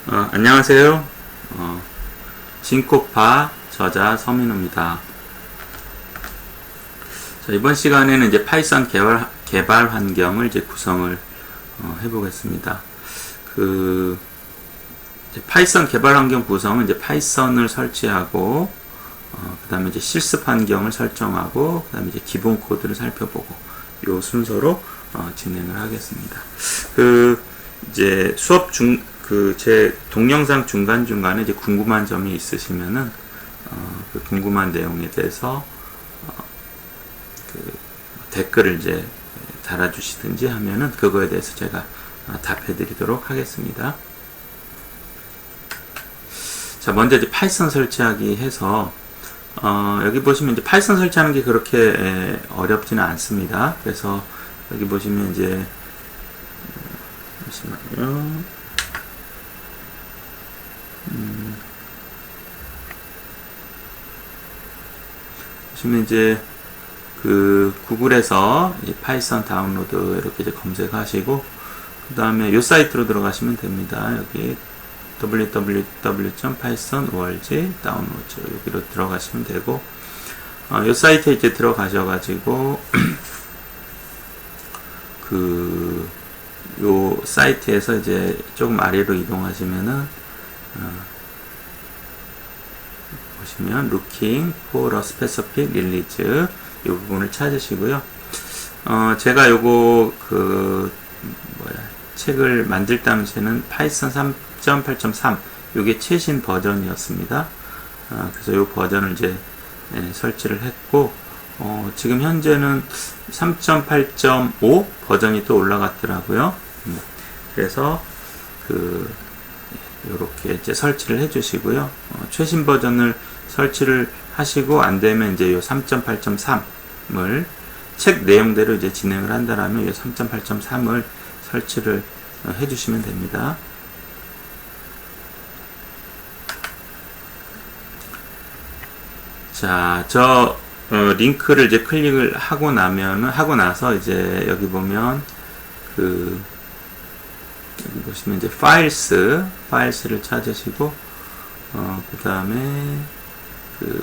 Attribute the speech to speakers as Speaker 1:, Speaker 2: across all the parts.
Speaker 1: 안녕하세요. 진코파 저자 서민우입니다. 자, 이번 시간에는 이제 파이썬 개발 환경을 이제 구성을 해보겠습니다. 이제 파이썬 개발 환경 구성은 이제 파이썬을 설치하고, 그 다음에 이제 실습 환경을 설정하고, 그 다음에 이제 기본 코드를 살펴보고, 요 순서로 진행을 하겠습니다. 이제 수업 제 동영상 중간중간에 이제 궁금한 점이 있으시면은, 그 궁금한 내용에 대해서, 댓글을 이제 달아주시든지 하면은 그거에 대해서 제가 답해 드리도록 하겠습니다. 자, 먼저 이제 파이썬 설치하기 해서, 여기 보시면 이제 파이썬 설치하는 게 그렇게 어렵지는 않습니다. 그래서 여기 보시면 이제, 잠시만요. 보시면 이제 구글에서 이 파이썬 다운로드 이렇게 이제 검색하시고, 그 다음에 이 사이트로 들어가시면 됩니다. 여기 www.python.org 다운로드 여기로 들어가시면 되고, 이 사이트에 이제 들어가셔가지고 요 사이트에서 이제 조금 아래로 이동하시면은 보시면 looking for a specific release 이 부분을 찾으시고요. 제가 요거 책을 만들 당시에는 파이썬 3.8.3 요게 최신 버전이었습니다. 그래서 요 버전을 이제 설치를 했고, 지금 현재는 3.8.5 버전이 또 올라갔더라고요. 그래서 요렇게 이제 설치를 해 주시고요. 최신 버전을 설치를 하시고 안 되면 이제 요 3.8.3을 책 내용대로 이제 진행을 한다라면 요 3.8.3을 설치를 해 주시면 됩니다. 자, 링크를 이제 클릭을 하고 나서 이제 여기 보면 여기 보시면 이제 파일스를 찾으시고, 그 다음에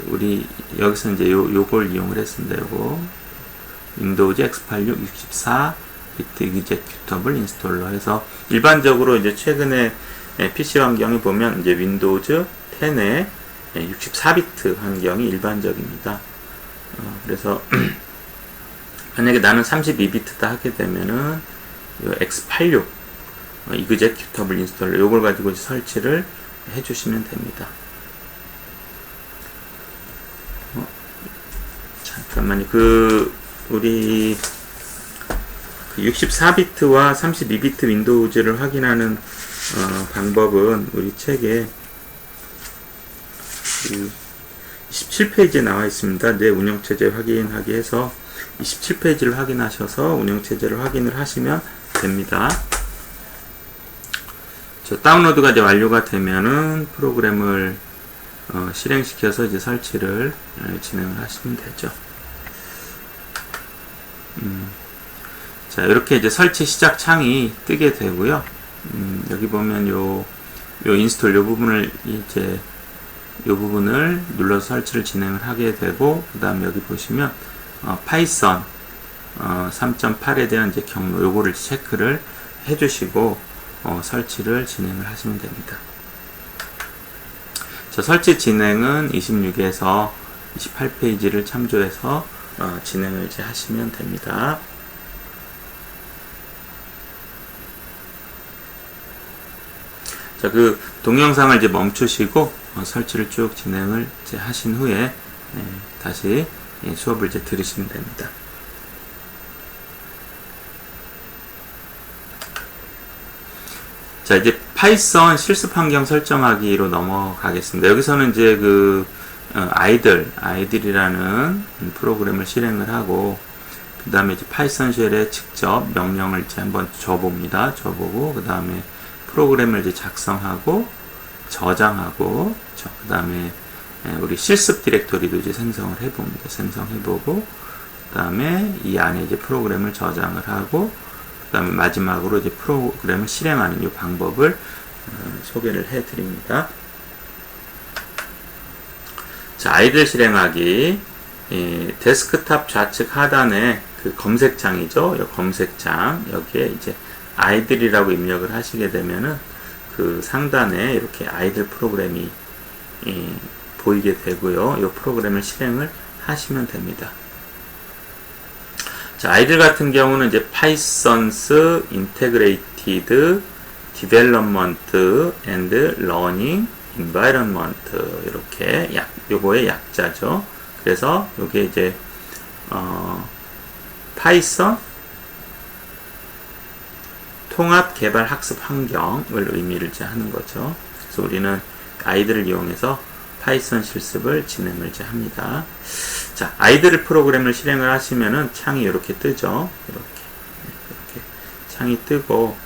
Speaker 1: 우리 여기서 이제 요걸 이용을 했습니다. 요거 윈도우즈 x86 64 비트 executable 인스톨러 해서, 일반적으로 이제 최근에 PC 환경에 보면 이제 윈도우즈 10에 64비트 환경이 일반적입니다. 그래서 만약에 나는 32비트다 하게 되면은 요 x86 executable 인스톨러 요걸 가지고 이제 설치를 해주시면 됩니다. 잠깐만요. 우리 64비트와 32비트 윈도우즈를 확인하는 방법은 우리 책에 27페이지에 나와 있습니다. 내 운영체제 확인하기 해서 27페이지를 확인하셔서 운영체제를 확인을 하시면 됩니다. 다운로드가 이제 완료가 되면은 프로그램을 실행시켜서 이제 설치를 진행을 하시면 되죠. 자, 이렇게 이제 설치 시작 창이 뜨게 되고요. 여기 보면 요 인스톨 요 부분을 눌러서 설치를 진행을 하게 되고, 그 다음에 여기 보시면 파이썬 3.8에 대한 이제 경로 요거를 체크를 해주시고 설치를 진행을 하시면 됩니다. 자, 설치 진행은 26에서 28페이지를 참조해서 진행을 이제 하시면 됩니다. 자, 동영상을 이제 멈추시고 설치를 쭉 진행을 이제 하신 후에 다시 수업을 이제 들으시면 됩니다. 자, 이제 파이썬 실습 환경 설정하기로 넘어가겠습니다. 여기서는 이제 아이들이라는 프로그램을 실행을 하고, 그 다음에 이제 파이썬 쉘에 직접 명령을 이제 한번 줘봅니다. 줘보고, 그 다음에 프로그램을 이제 작성하고, 저장하고, 그 다음에 우리 실습 디렉토리도 이제 생성을 해봅니다. 생성해보고, 그 다음에 이 안에 이제 프로그램을 저장을 하고, 그 다음에 마지막으로 이제 프로그램을 실행하는 이 방법을 소개를 해드립니다. 자, 아이들 실행하기. 데스크탑 좌측 하단에 그 검색창이죠. 이 검색창 여기에 이제 아이들이라고 입력을 하시게 되면은 그 상단에 이렇게 아이들 프로그램이 보이게 되고요. 이 프로그램을 실행을 하시면 됩니다. 자, 아이들 같은 경우는 이제 Python's Integrated Development and Learning Environment 이렇게 요거의 약자죠. 그래서 요게 이제 파이썬 통합 개발 학습 환경을 의미를 하는 거죠. 그래서 우리는 아이들을 이용해서 파이썬 실습을 진행을 합니다. 자, 아이들 프로그램을 실행을 하시면은 창이 이렇게 뜨죠. 이렇게 창이 뜨고,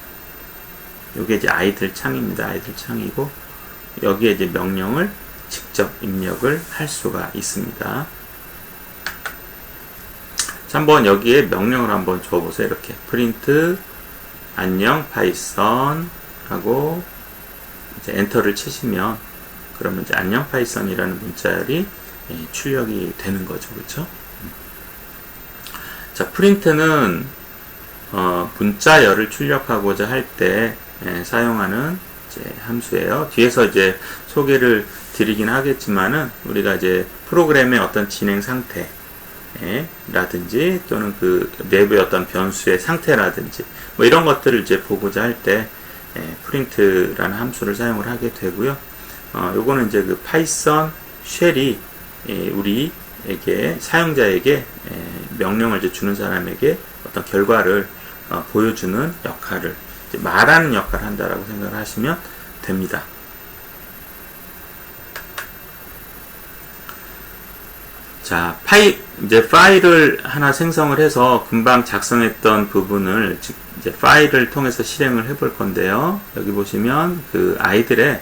Speaker 1: 요게 이제 아이들 창입니다. 아이들 창이고, 여기에 이제 명령을 직접 입력을 할 수가 있습니다. 자, 한번 여기에 명령을 한번 줘보세요. 이렇게 프린트 안녕 파이썬 하고 이제 엔터를 치시면 그러면 이제 안녕 파이썬이라는 문자열이 출력이 되는 거죠. 그렇죠? 자, 프린트는 문자열을 출력하고자 할 때 사용하는 이제 함수예요. 뒤에서 이제 소개를 드리긴 하겠지만은 우리가 이제 프로그램의 어떤 진행 상태 라든지 또는 그 내부의 어떤 변수의 상태라든지 뭐 이런 것들을 이제 보고자 할 때 프린트라는 함수를 사용을 하게 되고요. 요거는 이제 그 파이썬 쉘이 우리에게 사용자에게 명령을 이제 주는 사람에게 어떤 결과를 보여주는 역할을 이제 말하는 역할을 한다라고 생각을 하시면 됩니다. 자, 이제 파일을 하나 생성을 해서 금방 작성했던 부분을 이제 파일을 통해서 실행을 해볼 건데요. 여기 보시면 그 아이들의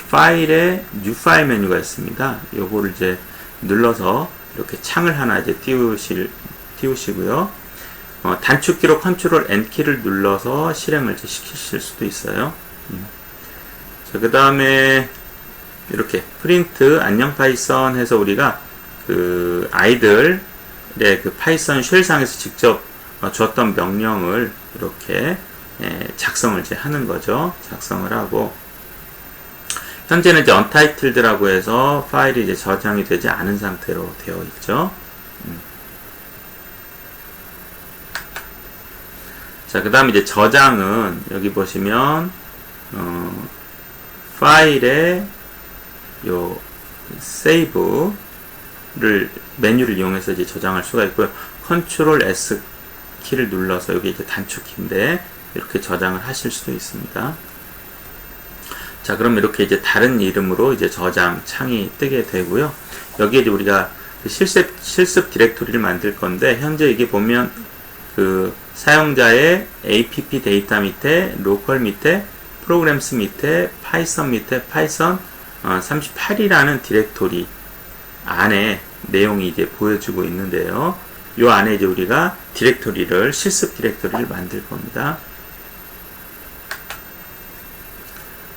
Speaker 1: 파일에 뉴 파일 메뉴가 있습니다. 요거를 이제 눌러서 이렇게 창을 하나 이제 띄우시고요. 단축키로 컨트롤 N 키를 눌러서 실행을 이제 시키실 수도 있어요. 자, 그 다음에 이렇게 프린트 안녕 파이썬 해서 우리가 그 아이들의 그 파이썬 쉘상에서 직접 줬던 명령을 이렇게 작성을 이제 하는 거죠. 작성을 하고 현재는 이제 untitled라고 해서 파일이 이제 저장이 되지 않은 상태로 되어 있죠. 자, 그 다음에 이제 저장은 여기 보시면 파일에 요 save 메뉴를 이용해서 이제 저장할 수가 있고요. 컨트롤 S 키를 눌러서 여기 이제 단축키인데 이렇게 저장을 하실 수도 있습니다. 자, 그럼 이렇게 이제 다른 이름으로 이제 저장 창이 뜨게 되고요. 여기에 이제 우리가 그 실습 디렉토리를 만들 건데 현재 이게 보면 그 사용자의 app 데이터 밑에 로컬 밑에 프로그램스 밑에 파이썬 밑에 파이썬 38이라는 디렉토리 안에 내용이 이제 보여주고 있는데요. 요 안에 이제 우리가 디렉토리를 실습 디렉토리를 만들 겁니다.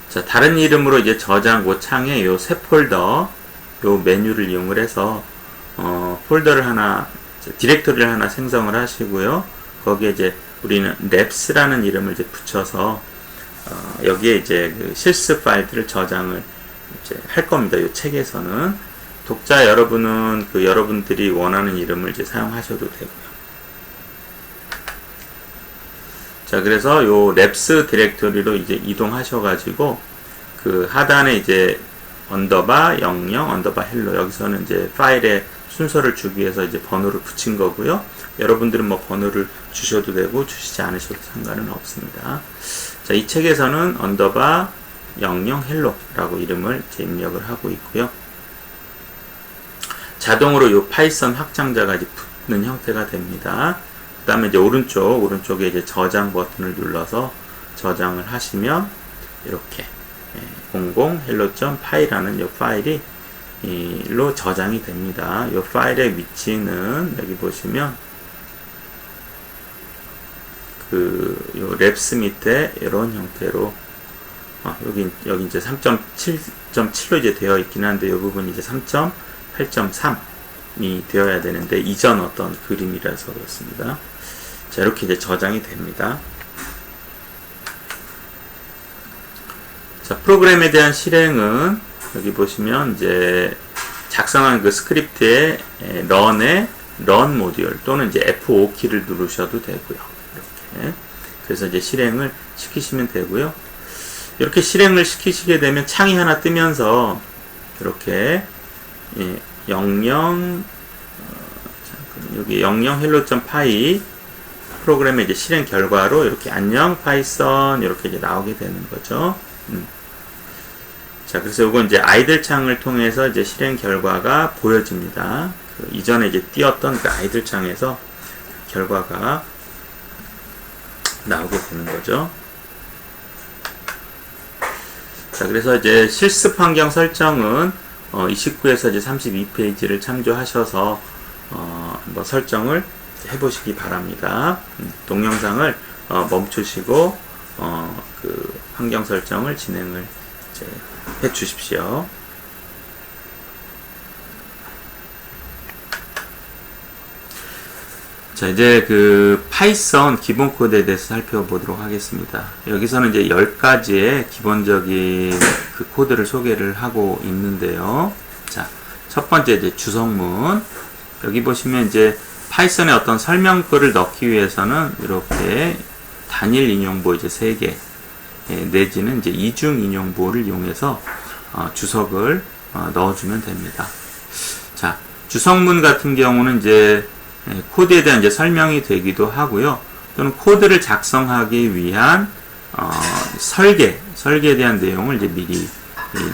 Speaker 1: 자, 다른 이름으로 이제 저장 그 창에 요 새 폴더 요 메뉴를 이용을 해서 폴더를 하나 디렉토리를 하나 생성을 하시고요. 거기에 이제 우리는 랩스라는 이름을 이제 붙여서 여기에 이제 그 실습 파일들을 저장을 이제 할 겁니다. 요 책에서는 독자 여러분은 그 여러분들이 원하는 이름을 이제 사용하셔도 되고요. 자, 그래서 요 랩스 디렉토리로 이제 이동하셔가지고 그 하단에 이제 언더바 00 언더바 헬로 여기서는 이제 파일의 순서를 주기 위해서 이제 번호를 붙인 거고요. 여러분들은 뭐 번호를 주셔도 되고 주시지 않으셔도 상관은 없습니다. 자, 이 책에서는 언더바 00 헬로라고 이름을 이제 입력을 하고 있고요. 자동으로 요 파이썬 확장자가 이제 붙는 형태가 됩니다. 그 다음에 이제 오른쪽에 이제 저장 버튼을 눌러서 저장을 하시면 이렇게 00 hello.py라는 요 파일이 로 저장이 됩니다. 요 파일의 위치는 여기 보시면 요 랩스 밑에 이런 형태로 여기 이제 3.7.7로 이제 되어 있긴 한데, 이 부분이 이제 3.8.3이 되어야 되는데, 이전 어떤 그림이라서 그렇습니다. 자, 이렇게 이제 저장이 됩니다. 자, 프로그램에 대한 실행은 여기 보시면 이제 작성한 그 스크립트의 run 모듈 또는 이제 F5 키를 누르셔도 되고요. 이렇게. 그래서 이제 실행을 시키시면 되고요. 이렇게 실행을 시키시게 되면 창이 하나 뜨면서 이렇게 00 여기 00 hello.py 프로그램의 이제 실행 결과로 이렇게 안녕 파이썬 이렇게 이제 나오게 되는 거죠. 자, 그래서 이건 이제 아이들 창을 통해서 이제 실행 결과가 보여집니다. 그 이전에 이제 띄었던 그 아이들 창에서 결과가 나오게 되는 거죠. 자, 그래서 이제 실습 환경 설정은 29에서 이제 32페이지를 참조하셔서 한번 설정을 해보시기 바랍니다. 동영상을 멈추시고 그 환경 설정을 진행을 이제 해 주십시오. 자, 이제 그 파이썬 기본 코드에 대해서 살펴보도록 하겠습니다. 여기서는 이제 10가지의 기본적인 그 코드를 소개를 하고 있는데요. 자, 첫 번째 이제 주성문. 여기 보시면 이제 파이썬의 어떤 설명글을 넣기 위해서는 이렇게 단일 인용보 이제 3개 내지는 이제 이중 인용보를 이용해서 주석을 넣어주면 됩니다. 자, 주성문 같은 경우는 이제 코드에 대한 이제 설명이 되기도 하고요. 또는 코드를 작성하기 위한 설계에 대한 내용을 이제 미리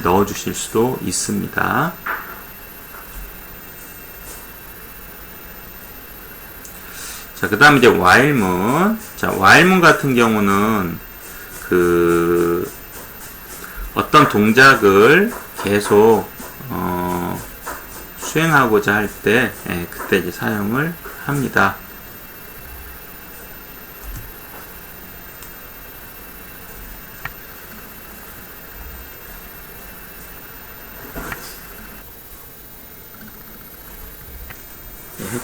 Speaker 1: 넣어 주실 수도 있습니다. 자, 그 다음 이제 while문. 자, while문 같은 경우는 그 어떤 동작을 계속 수행하고자 할 때 그때 이제 사용을 합니다.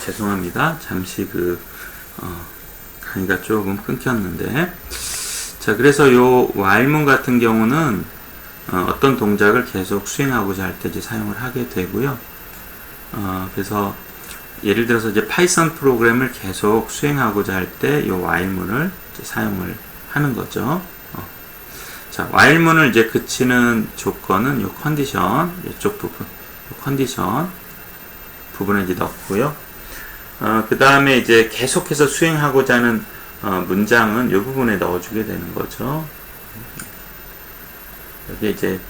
Speaker 1: 죄송합니다. 잠시 강의가 조금 끊겼는데, 자, 그래서 요 while문 같은 경우는 어떤 동작을 계속 수행하고자 할 때 이제 사용을 하게 되고요. 그래서 예를 들어서 이제 파이썬 프로그램을 계속 수행하고자 할 때 요 while문을 이제 사용을 하는 거죠. 자, while문을 이제 그치는 조건은 요 컨디션, 이쪽 부분, 요 컨디션 부분에 이제 넣고요. 그 다음에 이제 계속해서 수행하고자 하는 문장은 이 부분에 넣어주게 되는 거죠. 여기 이제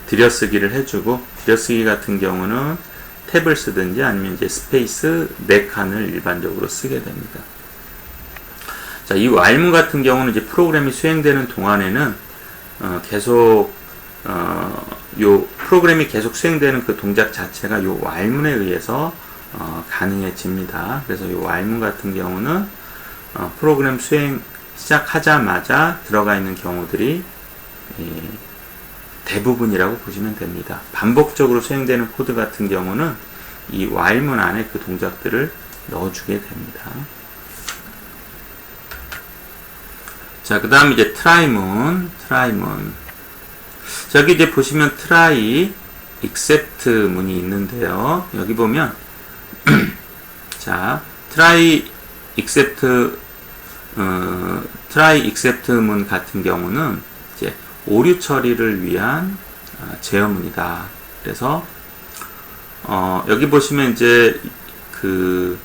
Speaker 1: 들여쓰기를 해주고, 들여쓰기 같은 경우는 탭을 쓰든지 아니면 이제 스페이스 4칸을 일반적으로 쓰게 됩니다. 자, 이 while문 같은 경우는 이제 프로그램이 수행되는 동안에는 계속 요 프로그램이 계속 수행되는 그 동작 자체가 요 while문에 의해서 가능해집니다. 그래서 이 while문 같은 경우는 프로그램 수행 시작하자마자 들어가 있는 경우들이 대부분이라고 보시면 됩니다. 반복적으로 수행되는 코드 같은 경우는 이 while문 안에 그 동작들을 넣어주게 됩니다. 자, 그 다음 이제 try문. 저기 이제 보시면 try, except 문이 있는데요. 여기 보면 자, try except 문 같은 경우는 이제 오류 처리를 위한 제어문이다. 그래서 여기 보시면 이제 그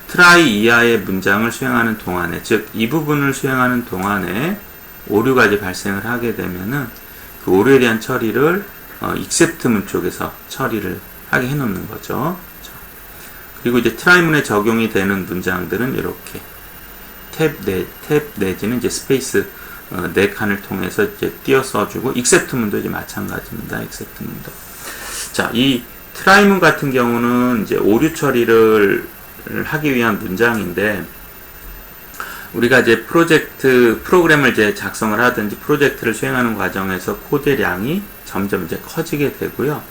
Speaker 1: try 이하의 문장을 수행하는 동안에, 즉 이 부분을 수행하는 동안에 오류가 이제 발생을 하게 되면은 그 오류에 대한 처리를 except 문 쪽에서 처리를 하게 해놓는 거죠. 그리고 이제 try문에 적용이 되는 문장들은 이렇게 탭 내지는 이제 스페이스 4칸을 통해서 이제 띄어 써주고, except문도 이제 마찬가지입니다. except문도. 자, 이 try문 같은 경우는 이제 오류 처리를 하기 위한 문장인데, 우리가 이제 프로그램을 이제 작성을 하든지 프로젝트를 수행하는 과정에서 코드량이 점점 이제 커지게 되고요.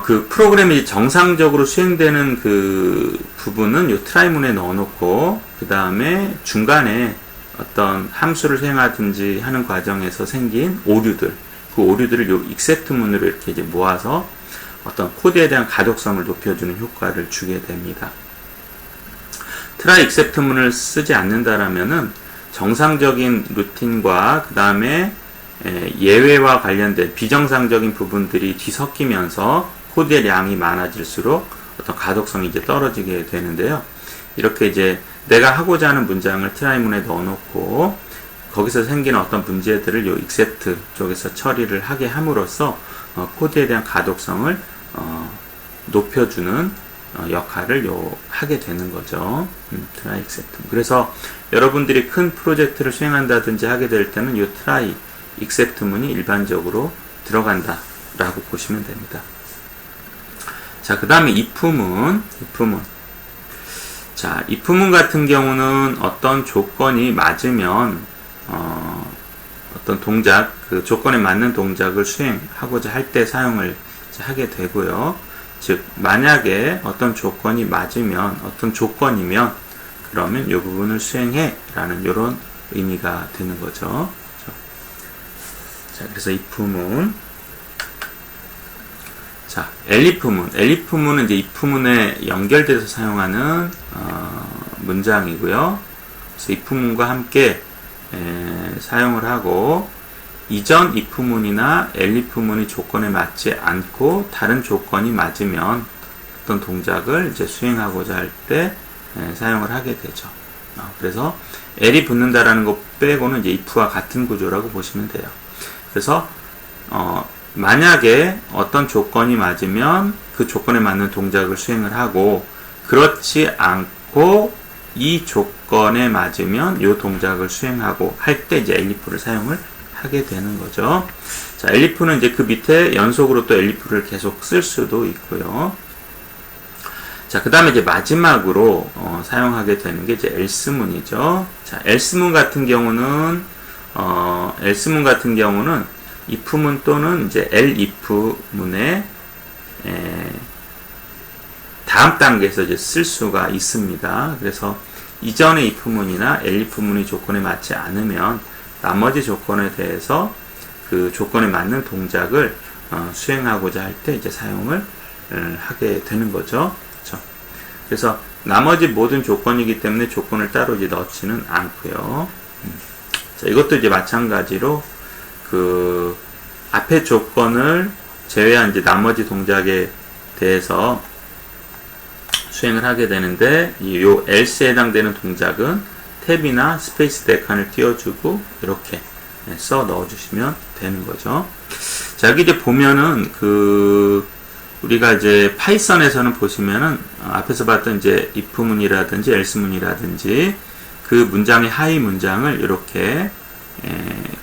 Speaker 1: 그 프로그램이 정상적으로 수행되는 그 부분은 요 트라이문에 넣어놓고, 그 다음에 중간에 어떤 함수를 수행하든지 하는 과정에서 생긴 오류들, 그 오류들을 요 except문으로 이렇게 이제 모아서 어떤 코드에 대한 가독성을 높여주는 효과를 주게 됩니다. try except문을 쓰지 않는다라면은 정상적인 루틴과 그 다음에 예외와 관련된 비정상적인 부분들이 뒤섞이면서 코드의 양이 많아질수록 어떤 가독성이 이제 떨어지게 되는데요. 이렇게 이제 내가 하고자 하는 문장을 try문에 넣어놓고 거기서 생기는 어떤 문제들을 요 except 쪽에서 처리를 하게 함으로써 코드에 대한 가독성을 높여주는 역할을 하게 되는 거죠. try except. 그래서 여러분들이 큰 프로젝트를 수행한다든지 하게 될 때는 요 try except문이 일반적으로 들어간다 라고 보시면 됩니다. 자, 그 다음에 if문. 자, if문 같은 경우는 어떤 조건이 맞으면 어떤 동작, 그 조건에 맞는 동작을 수행하고자 할 때 사용을 하게 되고요. 즉, 만약에 어떤 조건이 맞으면, 어떤 조건이면 그러면 이 부분을 수행해 라는 이런 의미가 되는 거죠. 자, 그래서 if문. 자, elif문은 이제 if문에 연결돼서 사용하는 문장이고요. 그래서 if문과 함께 사용을 하고, 이전 if문이나 elif문이 조건에 맞지 않고 다른 조건이 맞으면 어떤 동작을 이제 수행하고자 할 때 사용을 하게 되죠. 그래서 el이 붙는다라는 것 빼고는 이제 if와 같은 구조라고 보시면 돼요. 그래서 만약에 어떤 조건이 맞으면 그 조건에 맞는 동작을 수행을 하고, 그렇지 않고 이 조건에 맞으면 이 동작을 수행하고 할 때 이제 elif를 사용을 하게 되는 거죠. 자, elif는 이제 그 밑에 연속으로 또 elif를 계속 쓸 수도 있고요. 자, 그 다음에 이제 마지막으로 사용하게 되는 게 이제 else문이죠. 자, else문 같은 경우는 if문 또는 이제 elif문의 다음 단계에서 이제 쓸 수가 있습니다. 그래서 이전의 if문이나 elif문이 조건에 맞지 않으면 나머지 조건에 대해서 그 조건에 맞는 동작을 수행하고자 할 때 이제 사용을 하게 되는 거죠. 그렇죠? 그래서 나머지 모든 조건이기 때문에 조건을 따로 이제 넣지는 않고요. 자, 이것도 이제 마찬가지로 그 앞에 조건을 제외한 이제 나머지 동작에 대해서 수행을 하게 되는데, 요 else에 해당되는 동작은 탭이나 스페이스 네 칸을 띄워주고 이렇게 써 넣어주시면 되는 거죠. 자, 여기 이제 보면은 우리가 이제 파이썬에서는 보시면은 앞에서 봤던 이제 if문이라든지 else문이라든지 그 문장의 하위 문장을 이렇게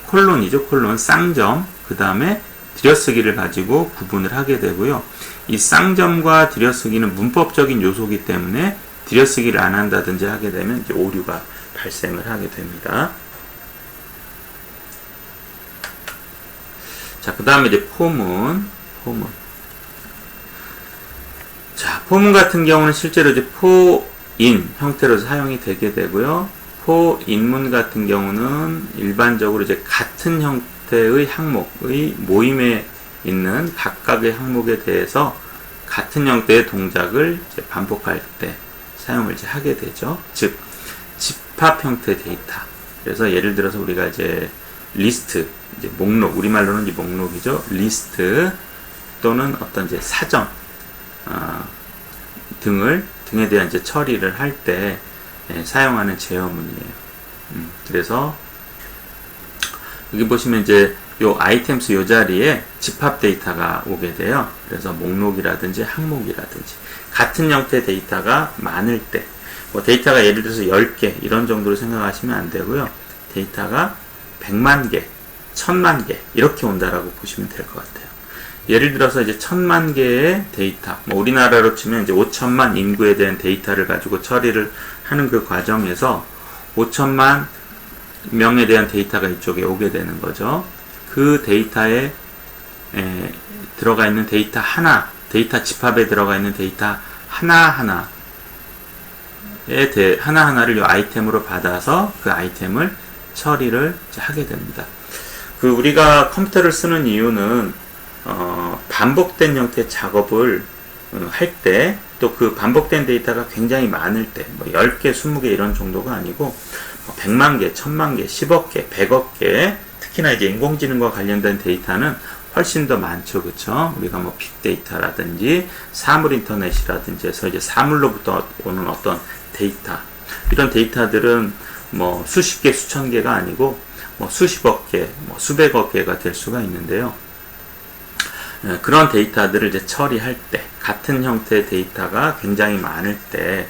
Speaker 1: 콜론이죠. 콜론, 쌍점, 그 다음에 들여쓰기를 가지고 구분을 하게 되고요. 이 쌍점과 들여쓰기는 문법적인 요소이기 때문에 들여쓰기를 안 한다든지 하게 되면 이제 오류가 발생을 하게 됩니다. 자, 그 다음에 이제 포문. 자, 포문 같은 경우는 실제로 이제 포인 형태로 사용이 되게 되고요. 포인문 같은 경우는 일반적으로 이제 같은 형태의 항목의 모임에 있는 각각의 항목에 대해서 같은 형태의 동작을 이제 반복할 때 사용을 이제 하게 되죠. 즉, 집합 형태 데이터. 그래서 예를 들어서 우리가 이제 리스트, 이제 목록, 우리말로는 이제 목록이죠. 리스트 또는 어떤 이제 사전 등에 대한 이제 처리를 할 때 사용하는 제어문이에요. 그래서 여기 보시면 이제 요 아이템스 요 자리에 집합 데이터가 오게 돼요. 그래서 목록이라든지 항목이라든지 같은 형태의 데이터가 많을 때, 뭐 데이터가 예를 들어서 10개 이런 정도로 생각하시면 안 되고요. 데이터가 100만 개, 1000만 개 이렇게 온다라고 보시면 될 것 같아요. 예를 들어서 이제 1000만 개의 데이터, 뭐 우리나라로 치면 이제 5천만 인구에 대한 데이터를 가지고 처리를 하는 그 과정에서 5천만 명에 대한 데이터가 이쪽에 오게 되는 거죠. 그 데이터에 들어가 있는 데이터 데이터 집합에 들어가 있는 데이터 하나하나를 이 아이템으로 받아서 그 아이템을 처리를 하게 됩니다. 우리가 컴퓨터를 쓰는 이유는 반복된 형태의 작업을 할 때, 또 그 반복된 데이터가 굉장히 많을 때, 10개, 20개 이런 정도가 아니고 100만 개, 1000만 개, 10억 개, 100억 개, 특히나 이제 인공지능과 관련된 데이터는 훨씬 더 많죠. 그쵸? 우리가 빅데이터라든지 사물 인터넷이라든지 해서 이제 사물로부터 오는 어떤 데이터, 이런 데이터들은 수십 개, 수천 개가 아니고 수십억 개, 수백억 개가 될 수가 있는데요. 그런 데이터들을 이제 처리할 때, 같은 형태의 데이터가 굉장히 많을 때,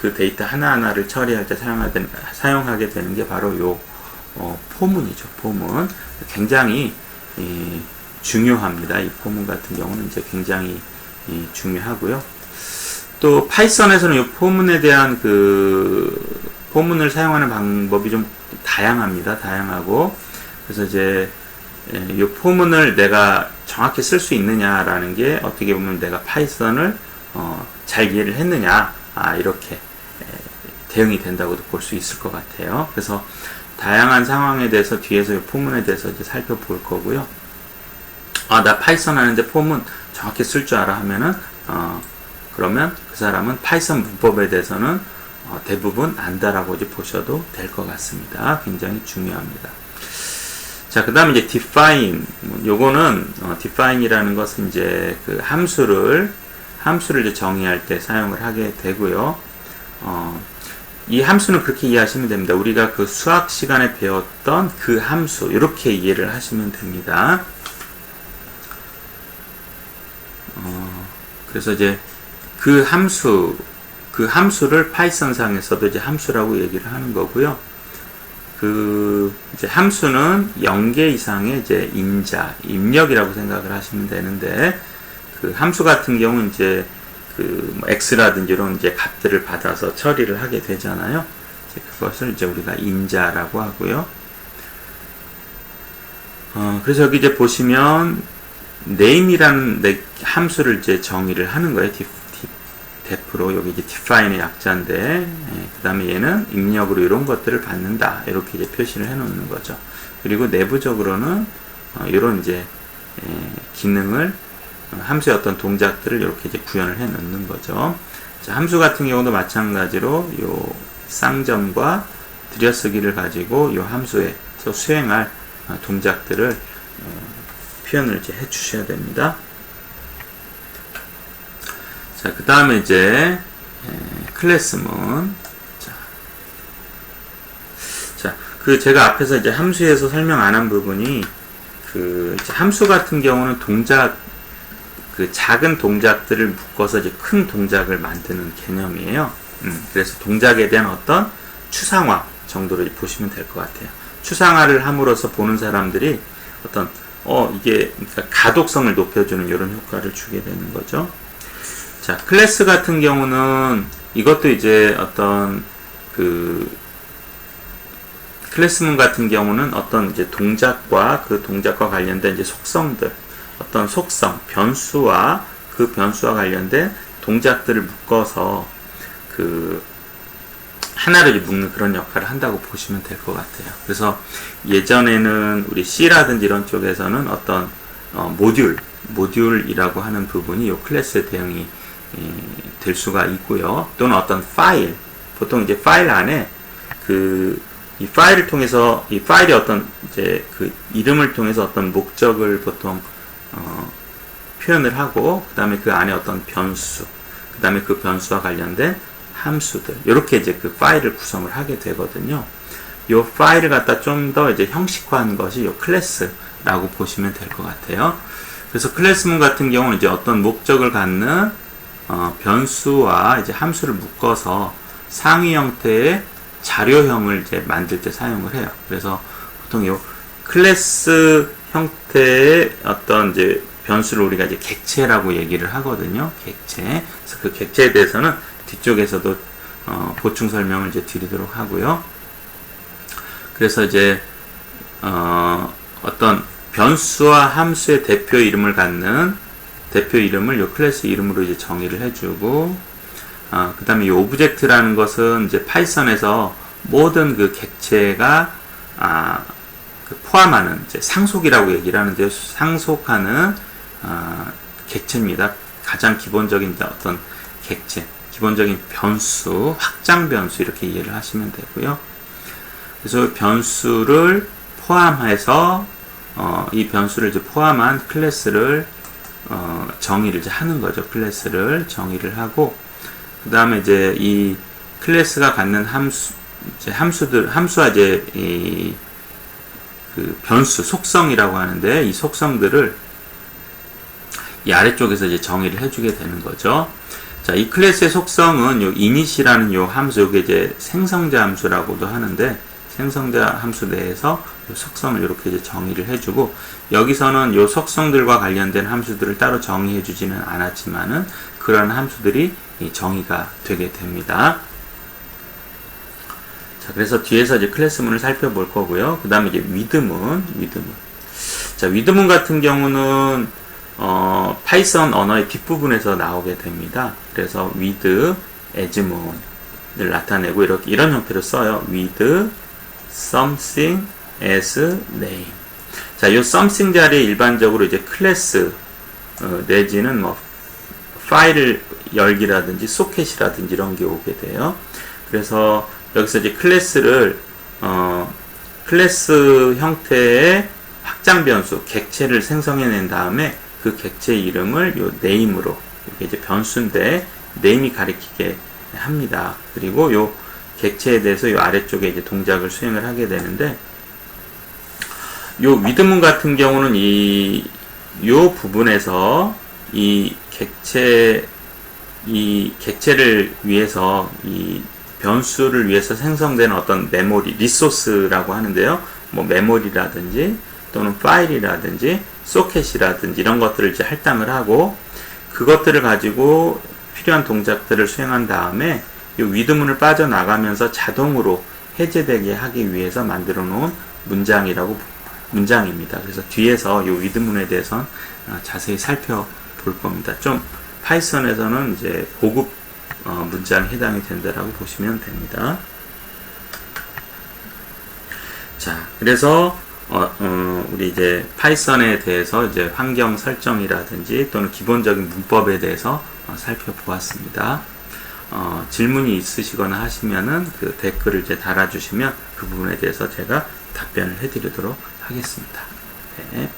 Speaker 1: 그 데이터 하나하나를 처리할 때 사용하게 되는 게 바로 포문이죠. 포문. 굉장히 중요합니다. 이 포문 같은 경우는 이제 굉장히 중요하고요. 또 파이썬에서는 이 포문에 대한 포문을 사용하는 방법이 좀 다양합니다. 다양하고, 그래서 이제 이 포문을 내가 정확히 쓸 수 있느냐라는 게 어떻게 보면 내가 파이썬을 잘 이해를 했느냐, 이렇게 대응이 된다고도 볼 수 있을 것 같아요. 그래서 다양한 상황에 대해서 뒤에서 이 포문에 대해서 이제 살펴볼 거고요. 나 파이썬 하는데 포문 정확히 쓸 줄 알아 하면은 그러면 그 사람은 파이썬 문법에 대해서는 대부분 안다라고 이제 보셔도 될 것 같습니다. 굉장히 중요합니다. 자, 그 다음에 이제 define. 요거는, define이라는 것은 이제 함수를 이제 정의할 때 사용을 하게 되고요. 이 함수는 그렇게 이해하시면 됩니다. 우리가 수학 시간에 배웠던 그 함수, 이렇게 이해를 하시면 됩니다. 그래서 이제 그 함수를 파이썬상에서도 이제 함수라고 얘기를 하는 거고요. 이제 함수는 0개 이상의 이제 입력이라고 생각을 하시면 되는데, 함수 같은 경우는 이제 x라든지 이런 이제 값들을 받아서 처리를 하게 되잖아요. 그것을 이제 우리가 인자라고 하고요. 그래서 여기 이제 보시면 name이라는 함수를 이제 정의를 하는 거예요. def로 여기 이제 define의 약자인데, 그 다음에 얘는 입력으로 이런 것들을 받는다, 이렇게 이제 표시를 해 놓는 거죠. 그리고 내부적으로는 이런 이제 기능을, 함수의 어떤 동작들을 이렇게 이제 구현을 해 놓는 거죠. 자, 함수 같은 경우도 마찬가지로 요 쌍점과 들여쓰기를 가지고 요 함수에서 수행할 동작들을 표현을 이제 해 주셔야 됩니다. 자, 그 다음에 이제 클래스문. 자, 제가 앞에서 이제 함수에서 설명 안 한 부분이 이제 함수 같은 경우는 작은 동작들을 묶어서 이제 큰 동작을 만드는 개념이에요. 그래서 동작에 대한 어떤 추상화 정도로 보시면 될 것 같아요. 추상화를 함으로써 보는 사람들이 어떤 이게 그러니까 가독성을 높여주는 이런 효과를 주게 되는 거죠. 자, 클래스 같은 경우는 이것도 이제 어떤 클래스문 같은 경우는 어떤 이제 동작과 그 동작과 관련된 이제 속성들, 어떤 속성, 변수와 그 변수와 관련된 동작들을 묶어서 하나를 묶는 그런 역할을 한다고 보시면 될 것 같아요. 그래서 예전에는 우리 C라든지 이런 쪽에서는 어떤 모듈이라고 하는 부분이 이 클래스에 대응이 될 수가 있고요. 또는 어떤 파일, 보통 이제 파일 안에 이 파일을 통해서 이 파일의 어떤 이제 이름을 통해서 어떤 목적을 보통 표현을 하고, 그 다음에 그 안에 어떤 변수, 그 다음에 그 변수와 관련된 함수들, 이렇게 이제 파일을 구성을 하게 되거든요. 이 파일을 갖다 좀 더 이제 형식화한 것이 이 클래스라고 보시면 될 것 같아요. 그래서 클래스문 같은 경우는 이제 어떤 목적을 갖는 변수와 이제 함수를 묶어서 상위 형태의 자료형을 이제 만들 때 사용을 해요. 그래서 보통 이 클래스 형태의 어떤 이제 변수를 우리가 이제 객체라고 얘기를 하거든요. 객체. 그래서 그 객체에 대해서는 뒤쪽에서도 보충 설명을 이제 드리도록 하고요. 그래서 이제 어떤 변수와 함수의 대표 이름을 갖는 대표 이름을 요 클래스 이름으로 이제 정의를 해주고, 그 다음에 이 오브젝트라는 것은 이제 파이썬에서 모든 그 객체가 그 포함하는 이제 상속이라고 얘기를 하는데요. 상속하는 객체입니다. 가장 기본적인 어떤 객체, 기본적인 변수, 확장 변수 이렇게 이해를 하시면 되고요. 그래서 변수를 포함해서 이 변수를 이제 포함한 클래스를 정의를 이제 하는 거죠. 클래스를 정의를 하고, 그 다음에 이제 이 클래스가 갖는 함수와 이제 그 변수 속성이라고 하는데, 이 속성들을 이 아래쪽에서 이제 정의를 해주게 되는 거죠. 자, 이 클래스의 속성은 요 init이라는 요 함수, 요게 이제 생성자 함수라고도 하는데, 생성자 함수 내에서 요 속성을 이렇게 이제 정의를 해주고, 여기서는 요 속성들과 관련된 함수들을 따로 정의해 주지는 않았지만은 그런 함수들이 정의가 되게 됩니다. 자, 그래서 뒤에서 이제 클래스문을 살펴볼 거고요. 그 다음에 이제 위드문. 자, 위드문 같은 경우는 파이썬 언어의 뒷부분에서 나오게 됩니다. 그래서 with as문을 나타내고 이런 형태로 써요. with something as name. 자, 이 something 자리에 일반적으로 이제 클래스 내지는 뭐 파일을 열기라든지 소켓이라든지 이런 게 오게 돼요. 그래서 여기서 이제 클래스를 클래스 형태의 확장 변수 객체를 생성해낸 다음에 그 객체 이름을 요 name으로, 이게 이제 변수인데 name이 가리키게 합니다. 그리고 요 객체에 대해서 요 아래쪽에 이제 동작을 수행을 하게 되는데, 요 위드문 같은 경우는 요 부분에서 이 객체를 위해서, 이 변수를 위해서 생성되는 어떤 메모리, 리소스라고 하는데요. 뭐 메모리라든지 또는 파일이라든지 소켓이라든지 이런 것들을 이제 할당을 하고, 그것들을 가지고 필요한 동작들을 수행한 다음에 이 위드문을 빠져나가면서 자동으로 해제되게 하기 위해서 만들어 놓은 문장입니다. 그래서 뒤에서 이 위드문에 대해서는 자세히 살펴볼 겁니다. 좀 파이썬에서는 이제 고급 문장에 해당이 된다라고 보시면 됩니다. 자, 그래서 우리 이제 파이썬에 대해서 이제 환경 설정이라든지 또는 기본적인 문법에 대해서 살펴보았습니다. 질문이 있으시거나 하시면은 그 댓글을 이제 달아주시면 그 부분에 대해서 제가 답변을 해드리도록 하겠습니다. 네.